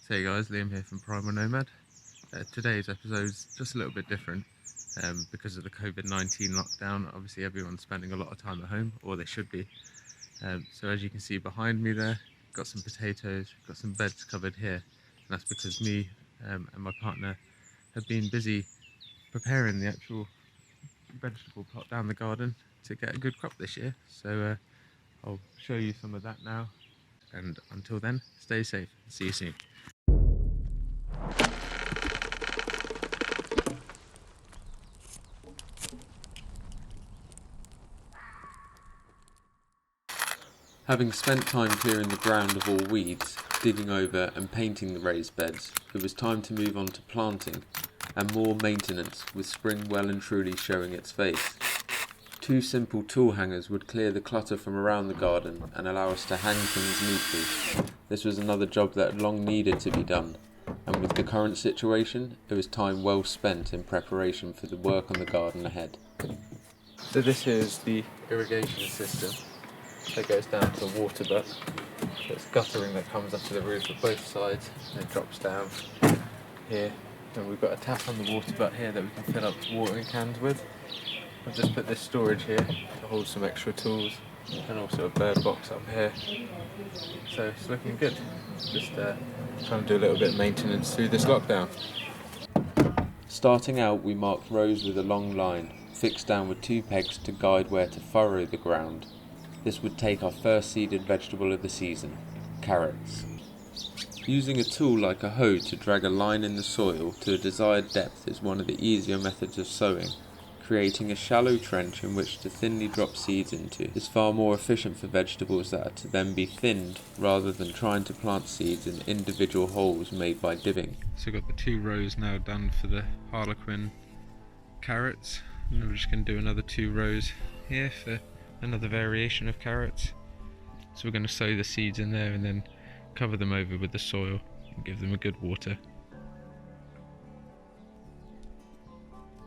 So hey guys, Liam here from Primal Nomad. Today's episode is just a little bit different because of the COVID-19 lockdown. Obviously everyone's spending a lot of time at home, or they should be. So as you can see behind me there, got some potatoes, got some beds covered here. And that's because me and my partner have been busy preparing the actual vegetable plot down the garden to get a good crop this year. So I'll show you some of that now. And until then, stay safe. See you soon. Having spent time clearing the ground of all weeds, digging over and painting the raised beds, it was time to move on to planting and more maintenance, with spring well and truly showing its face. 2 simple tool hangers would clear the clutter from around the garden and allow us to hang things neatly. This was another job that had long needed to be done, and with the current situation, it was time well spent in preparation for the work on the garden ahead. So this is the irrigation system that goes down to a water butt. So it's guttering that comes up to the roof of both sides and it drops down here. And we've got a tap on the water butt here that we can fill up watering cans with. I've just put this storage here to hold some extra tools and also a bird box up here. So it's looking good. Just trying to do a little bit of maintenance through this lockdown. Starting out, we marked rows with a long line, fixed down with 2 pegs to guide where to furrow the ground. This would take our first seeded vegetable of the season, carrots. Using a tool like a hoe to drag a line in the soil to a desired depth is one of the easier methods of sowing. Creating a shallow trench in which to thinly drop seeds into is far more efficient for vegetables that are to then be thinned rather than trying to plant seeds in individual holes made by digging. So we've got the 2 rows now done for the harlequin carrots, and we're just going to do another 2 rows here for another variation of carrots. So we're going to sow the seeds in there and then cover them over with the soil and give them a good water.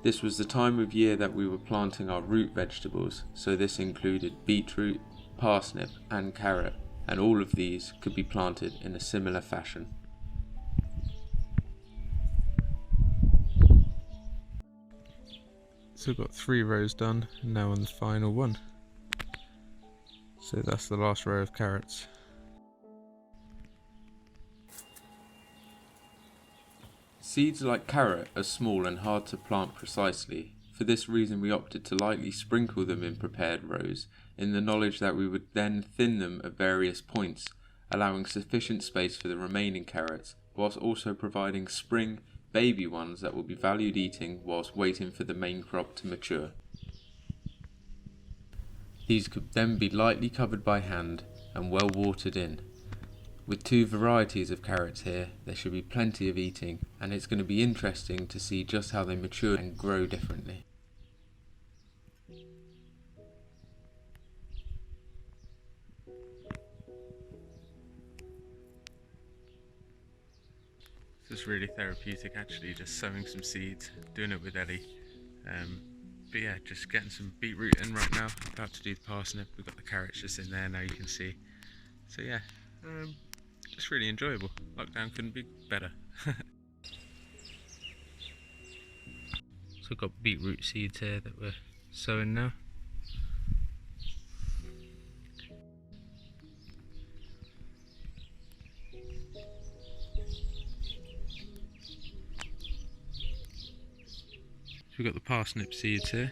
This was the time of year that we were planting our root vegetables, so this included beetroot, parsnip and carrot, and all of these could be planted in a similar fashion. So we've got 3 rows done, and now on the final one. So that's the last row of carrots. Seeds like carrot are small and hard to plant precisely. For this reason we opted to lightly sprinkle them in prepared rows, in the knowledge that we would then thin them at various points, allowing sufficient space for the remaining carrots, whilst also providing spring, baby ones that will be valued eating whilst waiting for the main crop to mature. These could then be lightly covered by hand and well watered in. With 2 varieties of carrots here, there should be plenty of eating, and it's going to be interesting to see just how they mature and grow differently. This is really therapeutic actually, just sowing some seeds, doing it with Ellie. But yeah, just getting some beetroot in right now, about to do the parsnip. We've got the carrots just in there now, you can see. So yeah, just really enjoyable. Lockdown couldn't be better. So we've got beetroot seeds here that we're sowing now. So we've got the parsnip seeds here,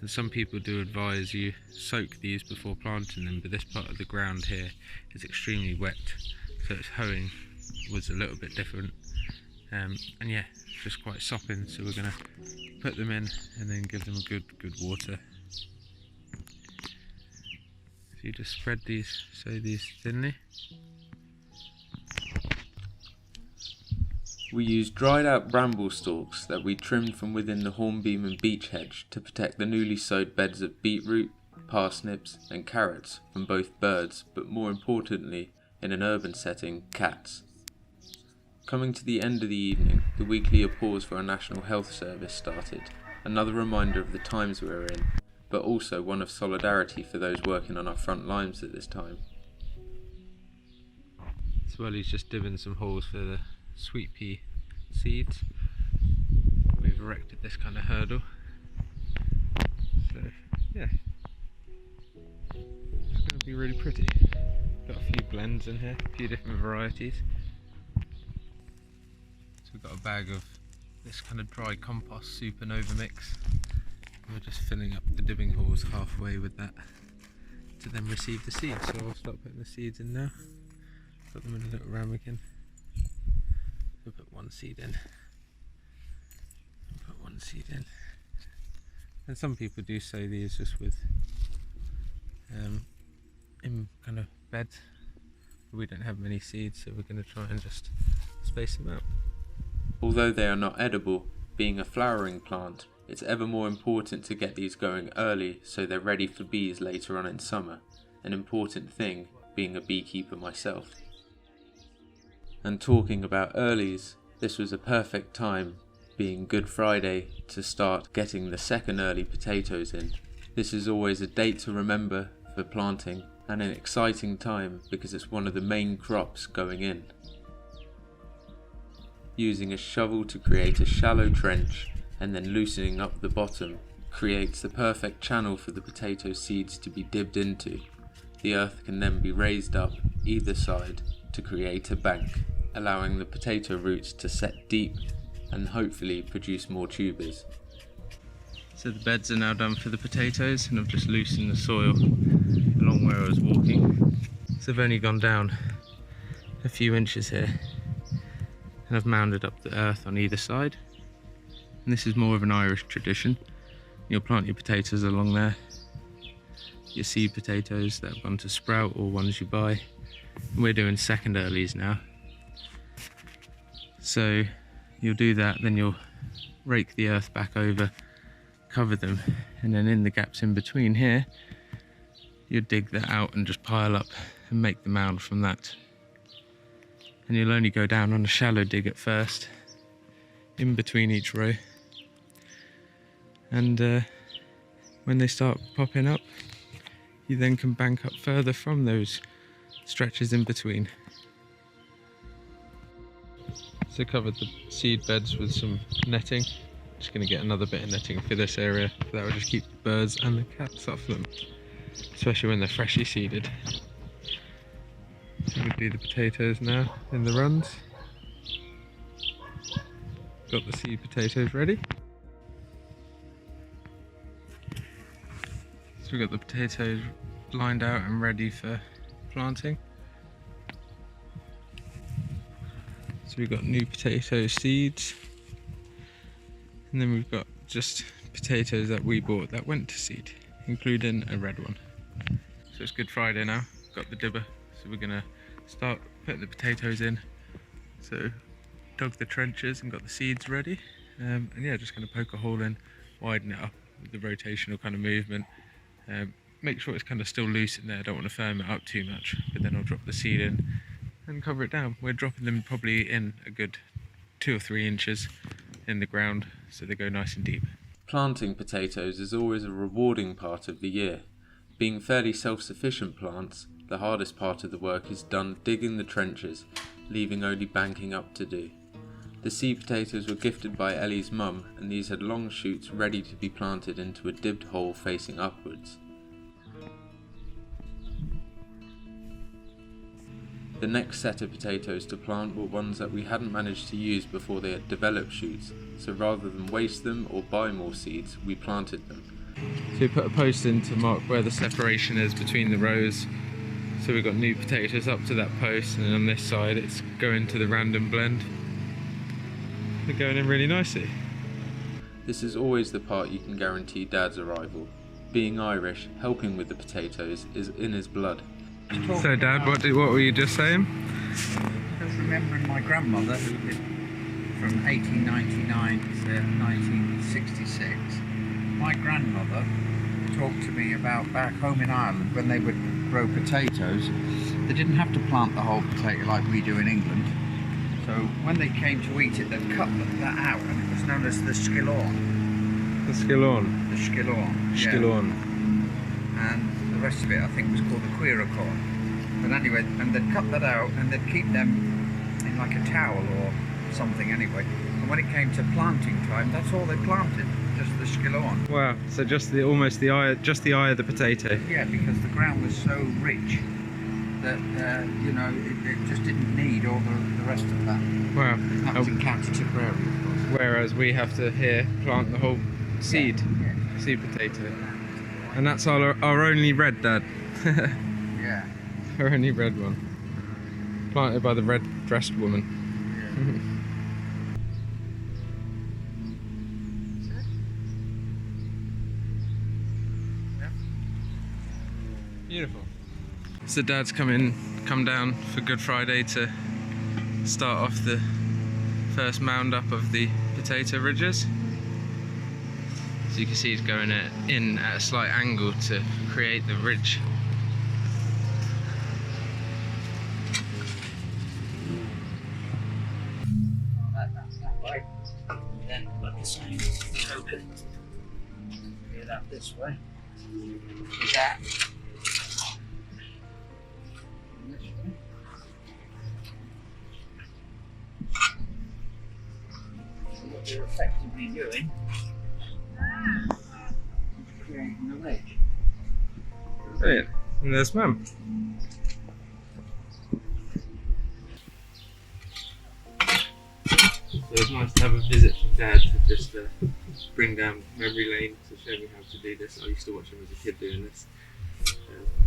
and some people do advise you soak these before planting them, but this part of the ground here is extremely wet, so its hoeing was a little bit different, and yeah, just quite sopping, so we're going to put them in and then give them a good water. So you just spread these, sow these thinly. We used dried out bramble stalks that we trimmed from within the hornbeam and beech hedge to protect the newly sowed beds of beetroot, parsnips and carrots from both birds, but more importantly, in an urban setting, cats. Coming to the end of the evening, the weekly applause for our National Health Service started, another reminder of the times we are in, but also one of solidarity for those working on our front lines at this time. So Ellie's just dibbing some holes for the sweet pea seeds. We've erected this kind of hurdle. So yeah, it's going to be really pretty. Got a few blends in here, a few different varieties. So we've got a bag of this kind of dry compost supernova mix. We're just filling up the dibbing holes halfway with that to then receive the seeds. So I'll start putting the seeds in now. Put them in a little ramekin. We'll put one seed in. Put one seed in. And some people do sow these just with in kind of beds. We don't have many seeds, so we're going to try and just space them out. Although they are not edible, being a flowering plant, it's ever more important to get these going early so they're ready for bees later on in summer, an important thing being a beekeeper myself. And talking about earlies, this was a perfect time, being Good Friday, to start getting the second early potatoes in. This is always a date to remember for planting and an exciting time because it's one of the main crops going in. Using a shovel to create a shallow trench and then loosening up the bottom creates the perfect channel for the potato seeds to be dibbed into. The earth can then be raised up either side to create a bank, allowing the potato roots to set deep and hopefully produce more tubers. So the beds are now done for the potatoes, and I've just loosened the soil along where I was walking. So I've only gone down a few inches here, and I've mounded up the earth on either side. And this is more of an Irish tradition. You'll plant your potatoes along there, your seed potatoes that have gone to sprout or ones you buy. And we're doing second earlies now. So you'll do that, then you'll rake the earth back over, cover them, and then in the gaps in between here, you dig that out and just pile up and make the mound from that. And you'll only go down on a shallow dig at first, in between each row. And when they start popping up, you then can bank up further from those stretches in between. So covered the seed beds with some netting. Just going to get another bit of netting for this area. That will just keep the birds and the cats off them, especially when they're freshly seeded. So we'll do the potatoes now in the runs. Got the seed potatoes ready. So we've got the potatoes lined out and ready for planting. So we've got new potato seeds, and then we've got just potatoes that we bought that went to seed, including a red one. So it's Good Friday now, got the dibber, so we're gonna start putting the potatoes in. So dug the trenches and got the seeds ready, and yeah, just gonna poke a hole in, widen it up with the rotational kind of movement. Make sure it's kind of still loose in there, don't want to firm it up too much, but then I'll drop the seed in and cover it down. We're dropping them probably in a good 2 or 3 inches in the ground so they go nice and deep. Planting potatoes is always a rewarding part of the year. Being fairly self-sufficient plants, the hardest part of the work is done digging the trenches, leaving only banking up to do. The seed potatoes were gifted by Ellie's mum, and these had long shoots ready to be planted into a dibbed hole facing upwards. The next set of potatoes to plant were ones that we hadn't managed to use before they had developed shoots, so rather than waste them or buy more seeds, we planted them. So we put a post in to mark where the separation is between the rows. So we've got new potatoes up to that post, and on this side it's going to the random blend. They're going in really nicely. This is always the part you can guarantee Dad's arrival. Being Irish, helping with the potatoes is in his blood. So Dad, what were you just saying? Just remembering my grandmother who lived from 1899 to 1966. My grandmother talked to me about back home in Ireland when they would grow potatoes. They didn't have to plant the whole potato like we do in England. So when they came to eat it, they'd cut that out, and it was known as the skillorn. The skillorn? The skillorn. Skillorn. Yeah. And the rest of it I think was called the queeracorn. But anyway, and they'd cut that out and they'd keep them in like a towel or something anyway. And when it came to planting time, that's all they planted, just the skilloon. Wow, so just the just the eye of the potato. Yeah, because the ground was so rich that you know, it just didn't need all the rest of that. Wow. That was in County Tipperary, of course. Whereas we have to here plant the whole seed, Yeah. seed potato. And that's our only red, Dad. Yeah. Our only red one. Planted by the red dressed woman. Yeah. Beautiful. So Dad's come down for Good Friday to start off the first mound up of the potato ridges. So you can see he's going in at a slight angle to create the ridge. That's that way. Then put the same token. Do that this way. Do that. And this way. So what you're effectively doing is creating a ledge. Brilliant. And there's Mum. So it's nice to have a visit from Dad to just bring down memory lane to show me how to do this. I used to watch him as a kid doing this.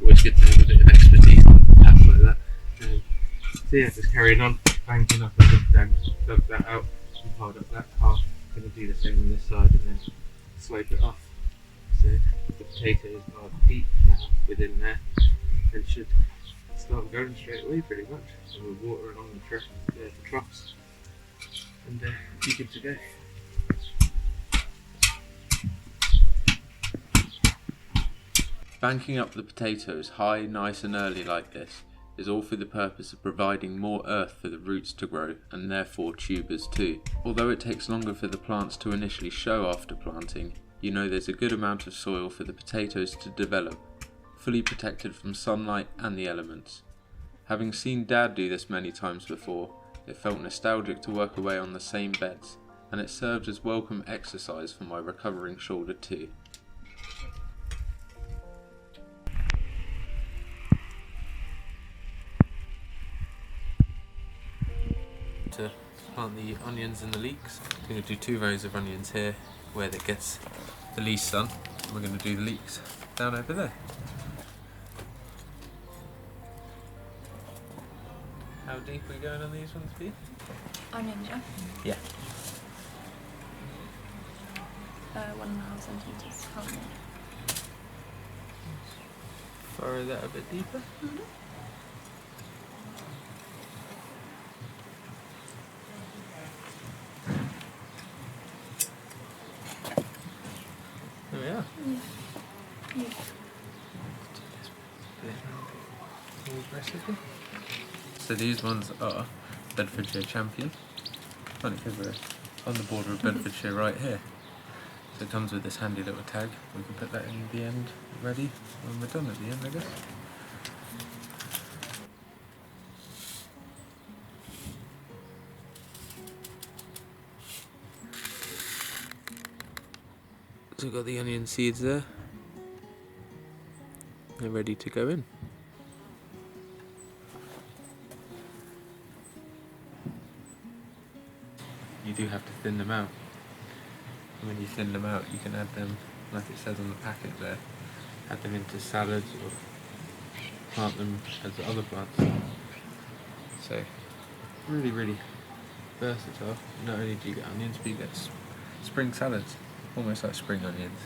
Always good to have a bit of expertise on apps like that. So yeah, just carrying on, banking up and then dug that out and piled up that half. Going to do the same on this side and then slope it off. So the potatoes are deep now within there and should start going straight away pretty much. And we'll water along the troughs and be good to go. Banking up the potatoes high, nice and early like this is all for the purpose of providing more earth for the roots to grow and therefore tubers too. Although it takes longer for the plants to initially show after planting, you know there's a good amount of soil for the potatoes to develop, fully protected from sunlight and the elements. Having seen Dad do this many times before, it felt nostalgic to work away on the same beds, and it served as welcome exercise for my recovering shoulder too. To plant the onions and the leeks, I'm going to do 2 rows of onions here where it gets the least sun. We're going to do the leeks down over there. How deep are we going on these ones, Pete? Onion, yeah? Yeah. 1.5 centimetres. How many? Furrow that a bit deeper. There we are. Yeah. More aggressively. So these ones are Bedfordshire Champion. Funny because we're on the border of Bedfordshire right here. So it comes with this handy little tag. We can put that in the end ready when we're done at the end, I guess. So we've got the onion seeds there. They're ready to go in. You do have to thin them out. And when you thin them out, you can add them, like it says on the packet there, add them into salads or plant them as other plants. So, really, really versatile. Not only do you get onions, but you get spring salads, almost like spring onions.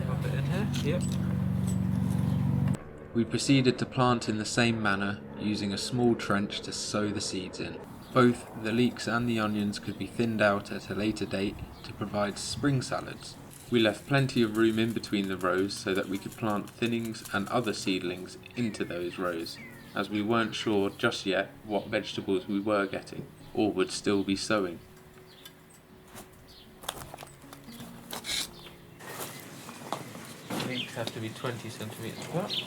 Pop it in here. Yep. We proceeded to plant in the same manner, using a small trench to sow the seeds in. Both the leeks and the onions could be thinned out at a later date to provide spring salads. We left plenty of room in between the rows so that we could plant thinnings and other seedlings into those rows, as we weren't sure just yet what vegetables we were getting, or would still be sowing. Leeks have to be 20 centimetres apart.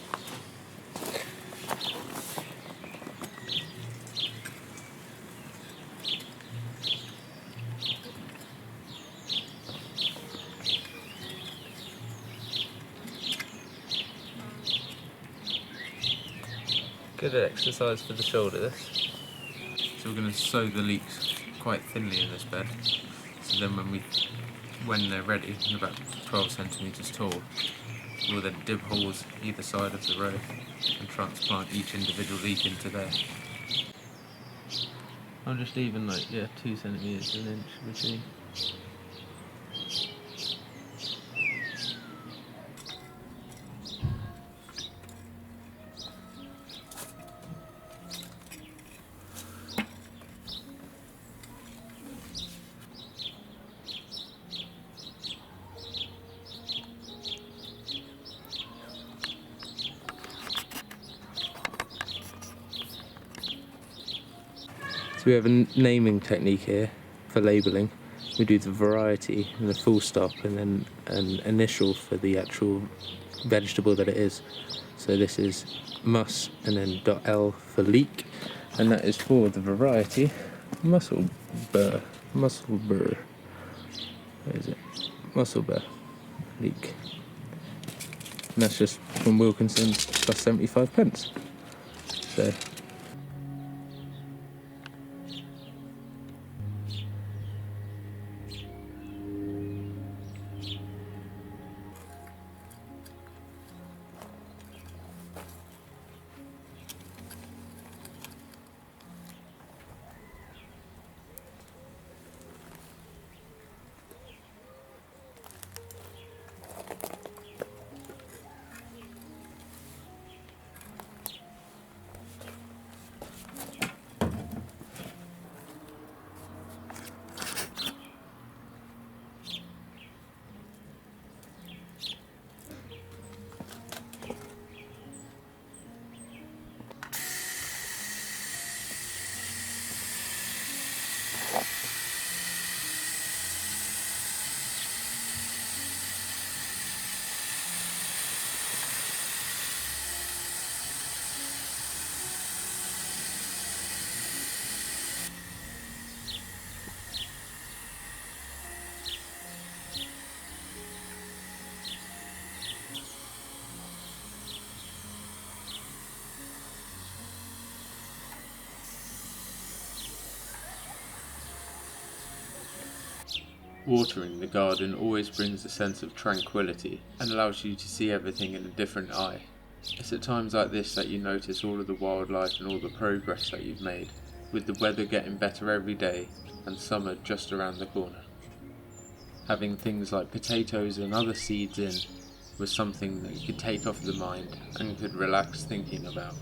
Good exercise for the shoulder, this. So we're going to sow the leeks quite thinly in this bed. So then when they're ready, and about 12 centimetres tall, we'll then dib holes either side of the row and transplant each individual leek into there. I'm just leaving 2 centimetres, an inch between. So we have a naming technique here for labelling. We do the variety and the full stop and then an initial for the actual vegetable that it is. So this is mus and then .l for leek, and that is for the variety mussel burr. Where is it? Mussel burr leek. And that's just from Wilkinson's plus 75 pence. So watering the garden always brings a sense of tranquility and allows you to see everything in a different eye. It's at times like this that you notice all of the wildlife and all the progress that you've made, with the weather getting better every day and summer just around the corner. Having things like potatoes and other seeds in was something that you could take off the mind and could relax thinking about.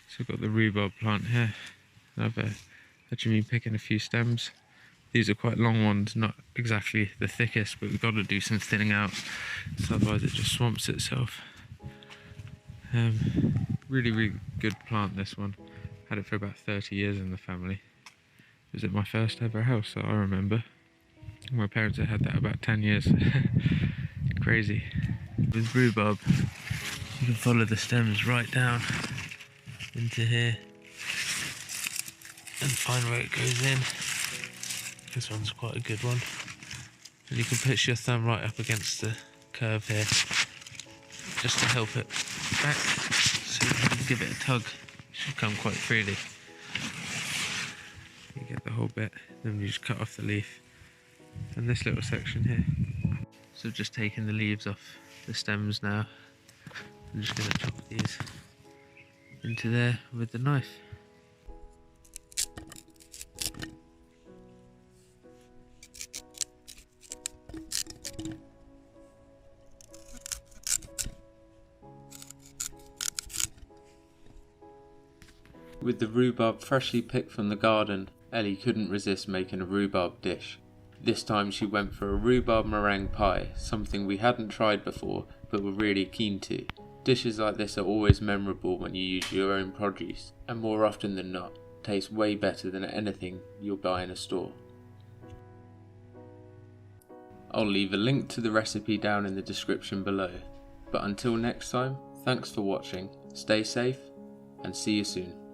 So I've got the rhubarb plant here, and I've actually been picking a few stems. These are quite long ones, not exactly the thickest, but we've got to do some thinning out, so otherwise it just swamps itself. Really good plant, this one. Had it for about 30 years in the family. It was at my first ever house that I remember. My parents had that about 10 years. Crazy. With rhubarb, you can follow the stems right down into here and find where it goes in. This one's quite a good one. And you can pitch your thumb right up against the curve here just to help it back, so you can give it a tug. It should come quite freely. You get the whole bit, then you just cut off the leaf. And this little section here. So I've just taken the leaves off the stems now. I'm just going to chop these into there with the knife. With the rhubarb freshly picked from the garden, Ellie couldn't resist making a rhubarb dish. This time she went for a rhubarb meringue pie, something we hadn't tried before but were really keen to. Dishes like this are always memorable when you use your own produce, and more often than not, taste way better than anything you'll buy in a store. I'll leave a link to the recipe down in the description below. But until next time, thanks for watching, stay safe, and see you soon.